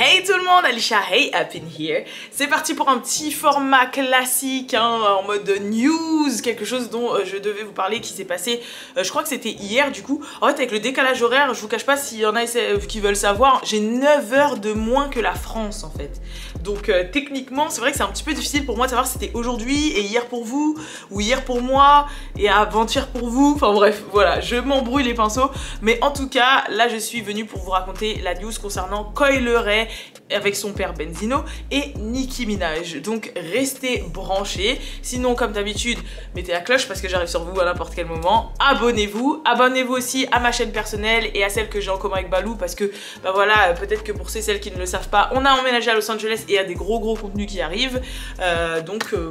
Hey tout le monde, Alicia, hey up in here. C'est parti pour un petit format classique en mode news, quelque chose dont je devais vous parler qui s'est passé, je crois que c'était hier du coup. En fait avec le décalage horaire, je vous cache pas s'il y en a qui veulent savoir, j'ai 9 heures de moins que la France en fait. Donc techniquement c'est vrai que c'est un petit peu difficile pour moi de savoir si c'était aujourd'hui et hier pour vous, ou hier pour moi et avant-hier pour vous. Enfin bref, voilà, je m'embrouille les pinceaux. Mais en tout cas, là je suis venue pour vous raconter la news concernant Coi Leray avec son père Benzino et Nicki Minaj. Donc restez branchés. Sinon comme d'habitude, mettez la cloche parce que j'arrive sur vous à n'importe quel moment. Abonnez-vous. Abonnez-vous aussi à ma chaîne personnelle et à celle que j'ai en commun avec Balou parce que bah voilà, peut-être que pour celles qui ne le savent pas, on a emménagé à Los Angeles et il y a des gros contenus qui arrivent.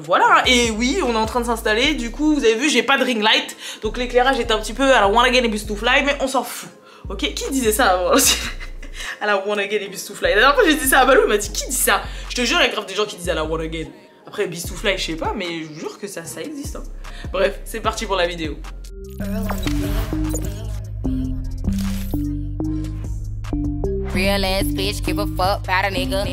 Voilà. Et oui, on est en train de s'installer. Du coup, vous avez vu, j'ai pas de ring light. Donc l'éclairage est un petit peu à la Wanna Get a Bus to Fly, mais on s'en fout. Ok, qui disait ça avant? À la Wanna Get a Bus to Fly. La dernière fois j'ai dit ça à Balou, il m'a dit qui dit ça? Je te jure, il y a grave des gens qui disent à la Wanna Get. Après Bus to Fly, je sais pas, mais je vous jure que ça existe. Hein. Bref, c'est parti pour la vidéo. Real ass bitch, give a fuck about a nigga.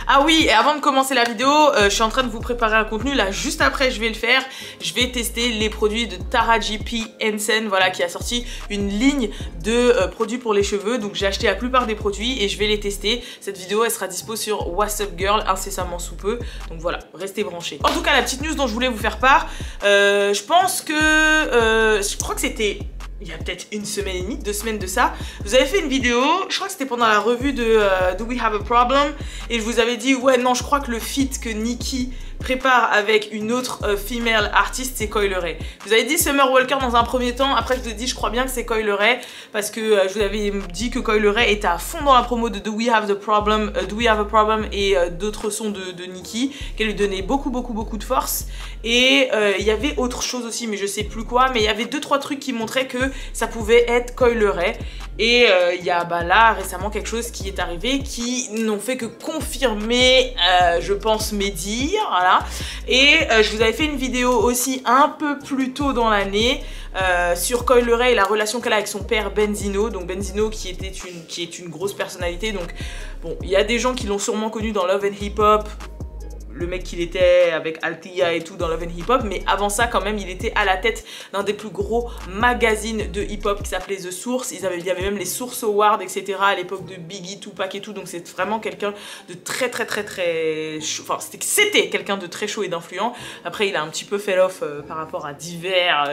Ah oui, et avant de commencer la vidéo, je suis en train de vous préparer un contenu. Là, juste après, je vais le faire. Je vais tester les produits de Taraji P. Henson, voilà, qui a sorti une ligne de produits pour les cheveux. Donc, j'ai acheté la plupart des produits et je vais les tester. Cette vidéo, elle sera dispo sur What's Up Girl incessamment sous peu. Donc voilà, restez branchés. En tout cas, la petite news dont je voulais vous faire part, je pense que... je crois que c'était... il y a peut-être une semaine et demie, 2 semaines de ça, vous avez fait une vidéo, je crois que c'était pendant la revue de Do We Have a Problem, et je vous avais dit, ouais non, je crois que le feat que Nicki prépare avec une autre female artiste, c'est Coi Leray. Vous avez dit Summer Walker dans un premier temps, après je vous ai dit, je crois bien que c'est Coi Leray, parce que je vous avais dit que Coi Leray était à fond dans la promo de Do We Have a Problem et d'autres sons de Nicki, qu'elle lui donnait beaucoup de force, et il y avait autre chose aussi, mais je sais plus quoi, mais il y avait 2-3 trucs qui montraient que ça pouvait être Coi Leray. Et il y a là récemment quelque chose qui est arrivé qui n'ont fait que confirmer, je pense, mes dires, voilà. Et je vous avais fait une vidéo aussi un peu plus tôt dans l'année sur Coi Leray et la relation qu'elle a avec son père Benzino. Donc Benzino qui est une grosse personnalité. Donc bon, il y a des gens qui l'ont sûrement connu dans Love and Hip Hop. Le mec qu'il était avec Althea et tout dans Love and Hip Hop, mais avant ça quand même il était à la tête d'un des plus gros magazines de hip hop qui s'appelait The Source. Il y avait même les Source Awards etc à l'époque de Biggie, Tupac et tout, donc c'est vraiment quelqu'un de très chaud. Enfin c'était quelqu'un de très chaud et d'influent. Après il a un petit peu fait off par rapport à divers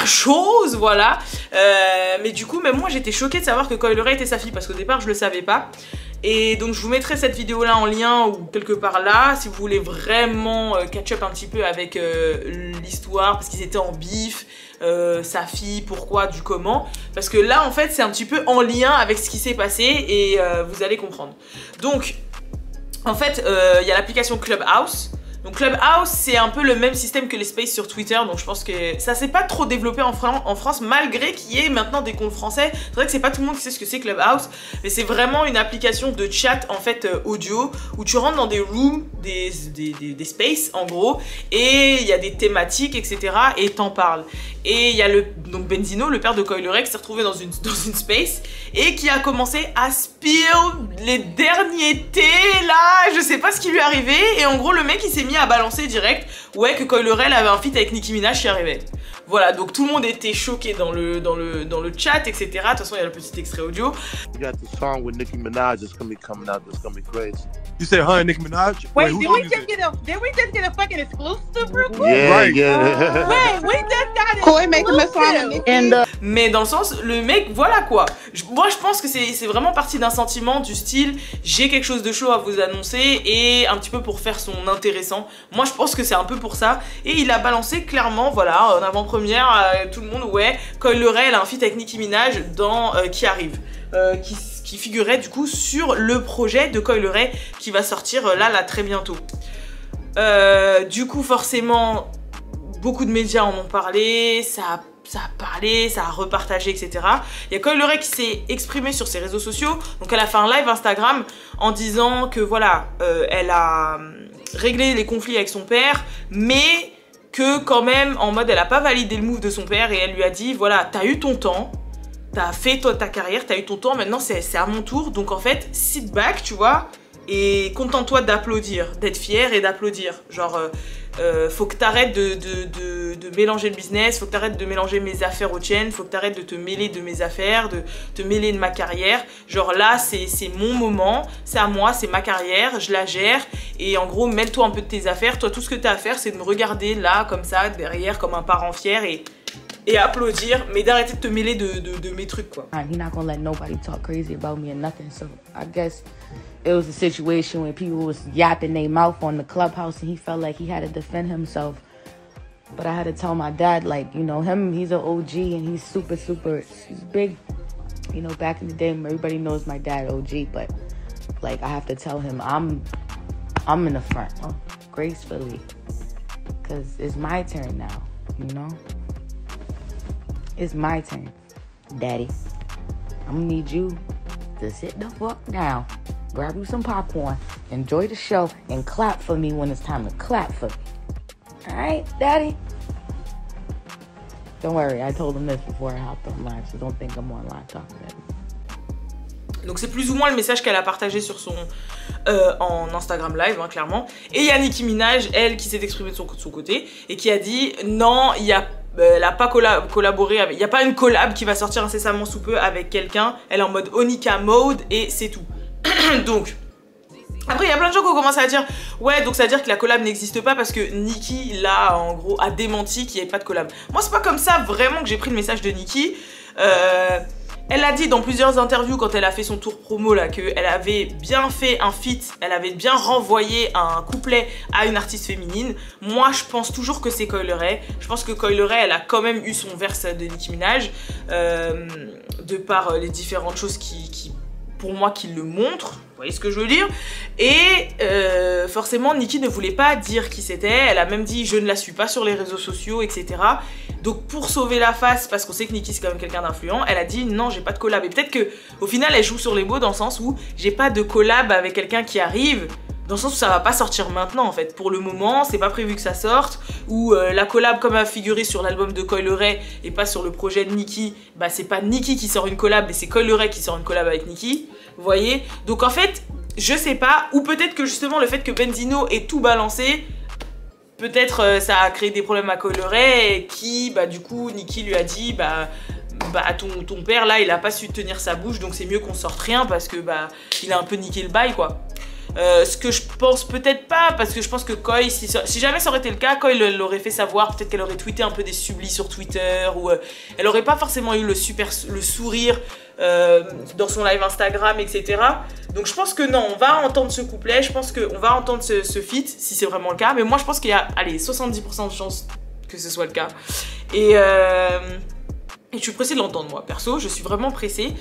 choses, voilà. Mais du coup même moi j'étais choquée de savoir que Coi Leray était sa fille parce qu'au départ je le savais pas. Et donc je vous mettrai cette vidéo là en lien ou quelque part là si vous voulez vraiment catch up un petit peu avec l'histoire parce qu'ils étaient en bif, sa fille, pourquoi, du comment, parce que là en fait c'est un petit peu en lien avec ce qui s'est passé et vous allez comprendre. Donc en fait il y a l'application Clubhouse. Donc Clubhouse c'est un peu le même système que les Spaces sur Twitter, donc je pense que ça s'est pas trop développé en France malgré qu'il y ait maintenant des comptes français. C'est vrai que c'est pas tout le monde qui sait ce que c'est Clubhouse, mais c'est vraiment une application de chat en fait audio où tu rentres dans des rooms, des spaces en gros, et il y a des thématiques etc et t'en parles. Et il y a donc Benzino, le père de Coi Leray, qui s'est retrouvé dans une space et qui a commencé à spill les derniers thés là, je sais pas ce qui lui est arrivé, et en gros le mec il s'est mis à balancer direct ouais que Coi Leray avait un feat avec Nicki Minaj qui arrivait. Voilà, donc tout le monde était choqué dans le chat, etc. De toute façon, il y a le petit extrait audio. You got the song with Nicki Minaj that's gonna be coming out. That's gonna be crazy. You say her and Nicki Minaj? Wait, did we just get a fucking exclusive real quick? Yeah, right. Yeah. Wait, we just got it. Koi making a song with Nicki. Mais dans le sens, le mec, voilà quoi. Moi, je pense que c'est vraiment parti d'un sentiment du style, j'ai quelque chose de chaud à vous annoncer et un petit peu pour faire son intéressant. Moi, je pense que c'est un peu pour ça. Et il a balancé clairement, voilà, en avant-première, tout le monde, ouais, Coi Leray, elle a un feat avec Nicki Minaj dans qui arrive. Qui figurait du coup sur le projet de Coi Leray qui va sortir là très bientôt. Du coup forcément beaucoup de médias en ont parlé, ça a parlé, ça a repartagé, etc. Il y a Coi Leray qui s'est exprimée sur ses réseaux sociaux, donc elle a fait un live Instagram en disant que voilà, elle a réglé les conflits avec son père, mais que quand même en mode elle a pas validé le move de son père et elle lui a dit voilà, t'as eu ton temps, t'as fait toi ta carrière, t'as eu ton tour, maintenant c'est à mon tour. Donc en fait, sit back, tu vois, et contente-toi d'applaudir, d'être fier et d'applaudir. Genre, faut que t'arrêtes de mélanger le business, faut que t'arrêtes de mélanger mes affaires aux tiennes, faut que t'arrêtes de te mêler de mes affaires, de te mêler de ma carrière. Genre là, c'est mon moment, c'est à moi, c'est ma carrière, je la gère. Et en gros, mêle-toi un peu de tes affaires. Toi, tout ce que t'as à faire, c'est de me regarder là, comme ça, derrière, comme un parent fier et applaudir, mais d'arrêter de te mêler de mes trucs, quoi. He's not gonna let nobody talk crazy about me or nothing. So I guess it was a situation when people was yapping their mouth on the clubhouse and he felt like he had to defend himself. But I had to tell my dad, like, you know, he's an OG and he's he's big. You know, back in the day, everybody knows my dad, OG, but like I have to tell him I'm in the front, gracefully, because it's my turn now, you know? It's my turn, Daddy. I'm gonna need you to sit the fuck down, grab you some popcorn, enjoy the show, and clap for me when it's time to clap for me. Alright, Daddy? Don't worry, I told him this before I hopped on live, so don't think I'm on live talking to him. Donc c'est plus ou moins le message qu'elle a partagé sur son en Instagram live, hein, clairement. Et il y a Nicki Minaj, elle, qui s'est exprimée de son côté et qui a dit non, elle a pas collaboré, il n'y a pas une collab qui va sortir incessamment sous peu avec quelqu'un. Elle est en mode Onika mode et c'est tout. Donc, après il y a plein de gens qui ont commencé à dire ouais, donc ça veut dire que la collab n'existe pas parce que Nicki là en gros a démenti qu'il n'y avait pas de collab. Moi c'est pas comme ça vraiment que j'ai pris le message de Nicki. Elle a dit dans plusieurs interviews quand elle a fait son tour promo là qu'elle avait bien fait un feat, elle avait bien renvoyé un couplet à une artiste féminine. Moi je pense toujours que c'est Coi Leray. Je pense que Coi Leray elle a quand même eu son verse de Nicki Minaj de par les différentes choses qui pour moi qui le montrent. Vous voyez ce que je veux dire? Et forcément Nicki ne voulait pas dire qui c'était. Elle a même dit je ne la suis pas sur les réseaux sociaux, etc. Donc pour sauver la face, parce qu'on sait que Nicki c'est quand même quelqu'un d'influent, elle a dit non, j'ai pas de collab. Et peut-être que au final elle joue sur les mots dans le sens où j'ai pas de collab avec quelqu'un qui arrive, dans le sens où ça va pas sortir maintenant en fait. Pour le moment c'est pas prévu que ça sorte, ou la collab comme a figuré sur l'album de Coi Leray et pas sur le projet de Nicki, bah c'est pas Nicki qui sort une collab mais c'est Coi Leray qui sort une collab avec Nicki. Vous voyez? Donc en fait je sais pas, ou peut-être que justement le fait que Benzino ait tout balancé, peut-être ça a créé des problèmes à Coi Leray et qui, bah du coup, Nicki lui a dit, bah ton père là, il a pas su tenir sa bouche, donc c'est mieux qu'on sorte rien parce que bah il a un peu niqué le bail quoi. Ce que je pense peut-être pas, parce que je pense que Coi, si jamais ça aurait été le cas, Coi l'aurait fait savoir, peut-être qu'elle aurait tweeté un peu des sublis sur Twitter, ou elle aurait pas forcément eu le sourire dans son live Instagram, etc. Donc je pense que non, on va entendre ce couplet, je pense qu'on va entendre ce feat, si c'est vraiment le cas, mais moi je pense qu'il y a, allez, 70% de chances que ce soit le cas. Et je suis pressée de l'entendre moi, perso, je suis vraiment pressée.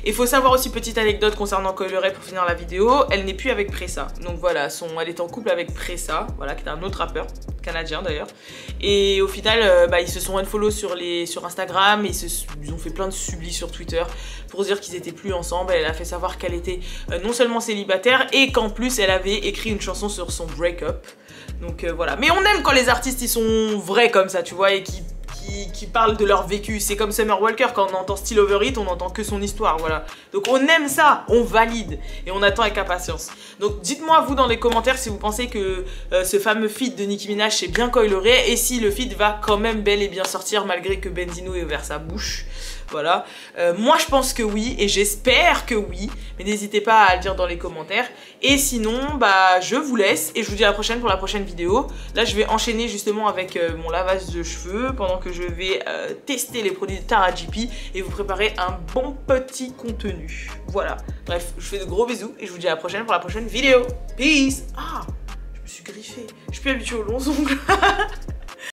Il faut savoir aussi, petite anecdote concernant Coi Leray pour finir la vidéo, elle n'est plus avec Pressa. Donc voilà, elle est en couple avec Pressa, voilà, qui est un autre rappeur, canadien d'ailleurs. Et au final, ils se sont unfollow sur Instagram, et ils ont fait plein de sublis sur Twitter pour dire qu'ils étaient plus ensemble. Elle a fait savoir qu'elle était non seulement célibataire, et qu'en plus elle avait écrit une chanson sur son break-up. Donc voilà, mais on aime quand les artistes ils sont vrais comme ça, tu vois, et qui parlent de leur vécu. C'est comme Summer Walker, quand on entend Still Over It, on n'entend que son histoire, voilà. Donc on aime ça, on valide, et on attend avec impatience. Donc dites-moi vous dans les commentaires si vous pensez que ce fameux feat de Nicki Minaj c'est bien Coi Leray, et si le feat va quand même bel et bien sortir malgré que Benzino ait ouvert sa bouche. Voilà, moi je pense que oui, et j'espère que oui, mais n'hésitez pas à le dire dans les commentaires. Et sinon, bah je vous laisse, et je vous dis à la prochaine pour la prochaine vidéo. Là je vais enchaîner justement avec mon lavage de cheveux, pendant que je vais tester les produits de Taraji P et vous préparer un bon petit contenu. Voilà, bref, je vous fais de gros bisous, et je vous dis à la prochaine pour la prochaine vidéo. Peace. Ah, je me suis griffée, je suis plus habituée aux longs ongles.